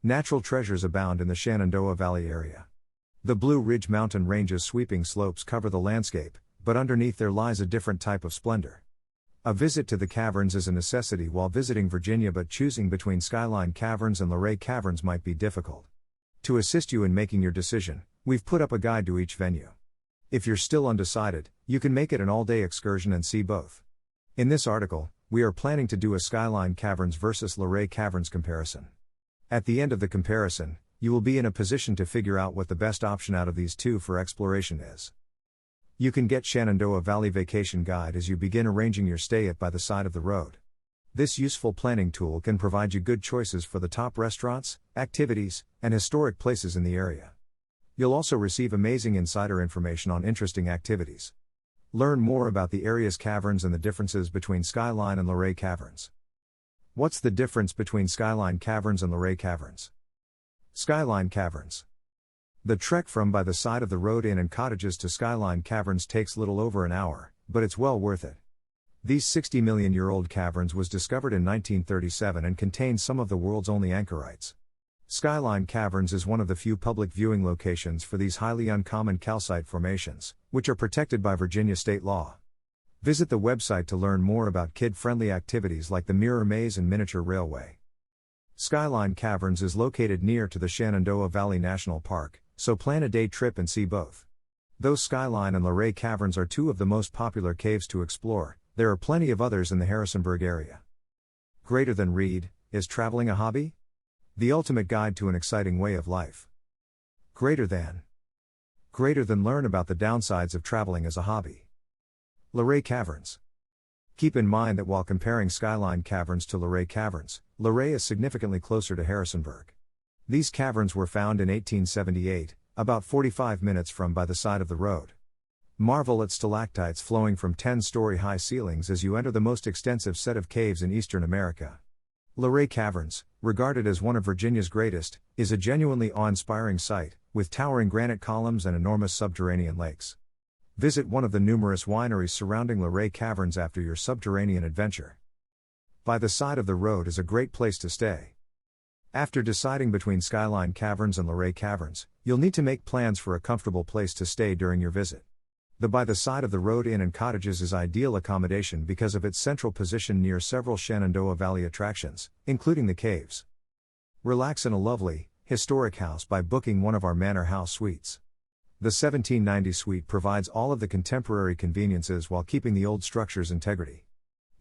Natural treasures abound in the Shenandoah Valley area. The Blue Ridge mountain range's sweeping slopes cover the landscape, but underneath there lies a different type of splendor. A visit to the Caverns is a necessity while visiting Virginia, but choosing between Skyline Caverns and Luray Caverns might be difficult. To assist you in making your decision, we've put up a guide to each venue. If you're still undecided, you can make it an all-day excursion and see both. In this article, we are planning to do a Skyline Caverns versus Luray Caverns comparison. At the end of the comparison, you will be in a position to figure out what the best option out of these two for exploration is. You can get Shenandoah Valley Vacation Guide as you begin arranging your stay at by the side of the road. This useful planning tool can provide you good choices for the top restaurants, activities, and historic places in the area. You'll also receive amazing insider information on interesting activities. Learn more about the area's caverns and the differences between Skyline and Luray Caverns. What's the difference between Skyline Caverns and Luray Caverns? Skyline Caverns. The trek from by the side of the road inn and cottages to Skyline Caverns takes little over an hour, but it's well worth it. These 60-million-year-old caverns was discovered in 1937 and contains some of the world's only anchorites. Skyline Caverns is one of the few public viewing locations for these highly uncommon calcite formations, which are protected by Virginia state law. Visit the website to learn more about kid-friendly activities like the Mirror Maze and Miniature Railway. Skyline Caverns is located near to the Shenandoah Valley National Park, so plan a day trip and see both. Though Skyline and Luray Caverns are two of the most popular caves to explore, there are plenty of others in the Harrisonburg area. Greater than read, is traveling a hobby? The ultimate guide to an exciting way of life. Greater than learn about the downsides of traveling as a hobby. Luray Caverns. Keep in mind that while comparing Skyline Caverns to Luray Caverns, Luray is significantly closer to Harrisonburg. These caverns were found in 1878, about 45 minutes from by the side of the road. Marvel at stalactites flowing from 10-story high ceilings as you enter the most extensive set of caves in eastern America. Luray Caverns, regarded as one of Virginia's greatest, is a genuinely awe-inspiring sight, with towering granite columns and enormous subterranean lakes. Visit one of the numerous wineries surrounding Luray Caverns after your subterranean adventure. By the side of the road is a great place to stay. After deciding between Skyline Caverns and Luray Caverns, you'll need to make plans for a comfortable place to stay during your visit. The by the side of the road inn and cottages is ideal accommodation because of its central position near several Shenandoah Valley attractions, including the caves. Relax in a lovely, historic house by booking one of our manor house suites. The 1790 suite provides all of the contemporary conveniences while keeping the old structure's integrity.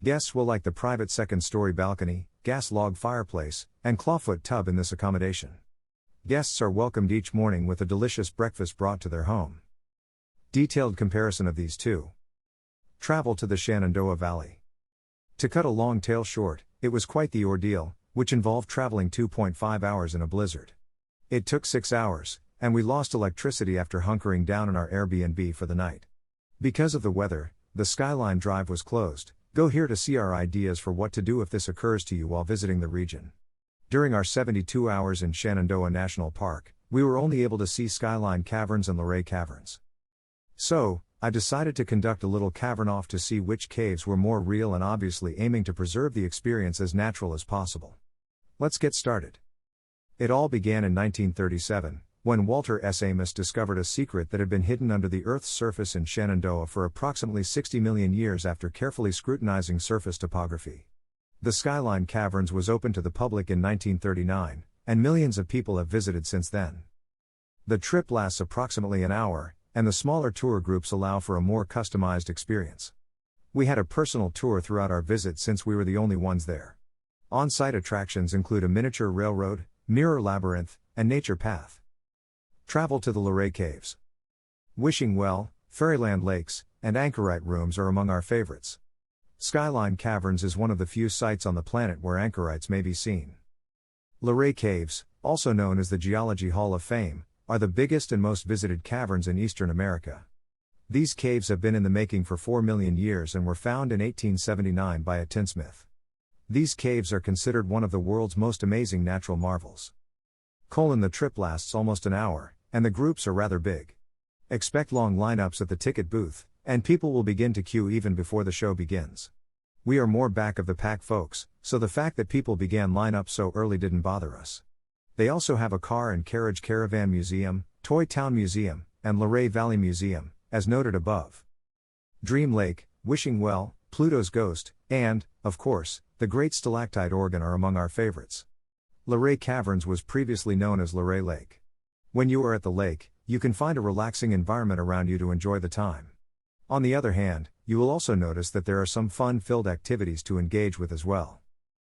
Guests will like the private second-story balcony, gas log fireplace, and clawfoot tub in this accommodation. Guests are welcomed each morning with a delicious breakfast brought to their home. Detailed comparison of these two. Travel to the Shenandoah Valley. To cut a long tale short, it was quite the ordeal, which involved traveling 2.5 hours in a blizzard. It took 6 hours, and we lost electricity after hunkering down in our Airbnb for the night. Because of the weather, the Skyline Drive was closed. Go here to see our ideas for what to do if this occurs to you while visiting the region. During our 72 hours in Shenandoah National Park, we were only able to see Skyline Caverns and Luray Caverns. So, I decided to conduct a little cavern off to see which caves were more real, and obviously aiming to preserve the experience as natural as possible. Let's get started. It all began in 1937, when Walter S. Amos discovered a secret that had been hidden under the Earth's surface in Shenandoah for approximately 60 million years after carefully scrutinizing surface topography. The Skyline Caverns was opened to the public in 1939, and millions of people have visited since then. The trip lasts approximately an hour, and the smaller tour groups allow for a more customized experience. We had a personal tour throughout our visit since we were the only ones there. On-site attractions include a miniature railroad, mirror labyrinth, and nature path. Travel to the Luray Caves. Wishing Well, Fairyland Lakes, and anchorite rooms are among our favorites. Skyline Caverns is one of the few sites on the planet where anchorites may be seen. Luray Caves, also known as the Geology Hall of Fame, are the biggest and most visited caverns in eastern America. These caves have been in the making for 4 million years and were found in 1879 by a tinsmith. These caves are considered one of the world's most amazing natural marvels. The trip lasts almost an hour, and the groups are rather big. Expect long lineups at the ticket booth, and people will begin to queue even before the show begins. We are more back of the pack folks, so the fact that people began lineup so early didn't bother us. They also have a car and carriage caravan museum, Toy Town Museum, and Luray Valley Museum, as noted above. Dream Lake, Wishing Well, Pluto's Ghost, and, of course, the Great Stalactite Organ are among our favorites. Luray Caverns was previously known as Luray Lake. When you are at the lake, you can find a relaxing environment around you to enjoy the time. On the other hand, you will also notice that there are some fun-filled activities to engage with as well.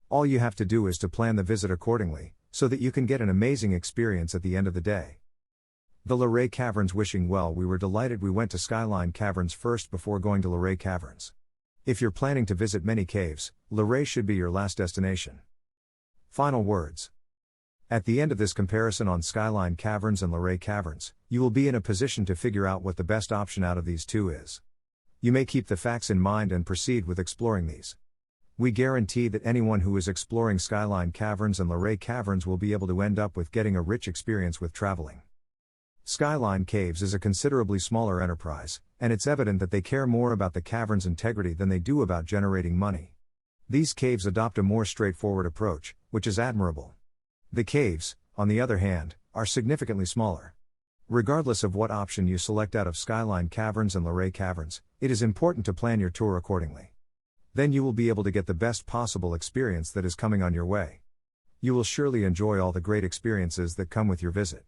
All you have to do is to plan the visit accordingly, so that you can get an amazing experience at the end of the day. The Luray Caverns Wishing Well. We were delighted we went to Skyline Caverns first before going to Luray Caverns. If you're planning to visit many caves, Luray should be your last destination. Final words. At the end of this comparison on Skyline Caverns and Luray Caverns, you will be in a position to figure out what the best option out of these two is. You may keep the facts in mind and proceed with exploring these. We guarantee that anyone who is exploring Skyline Caverns and Luray Caverns will be able to end up with getting a rich experience with traveling. Skyline Caves is a considerably smaller enterprise, and it's evident that they care more about the cavern's integrity than they do about generating money. These caves adopt a more straightforward approach, which is admirable. The caves, on the other hand, are significantly smaller. Regardless of what option you select out of Skyline Caverns and Luray Caverns, it is important to plan your tour accordingly. Then you will be able to get the best possible experience that is coming on your way. You will surely enjoy all the great experiences that come with your visit.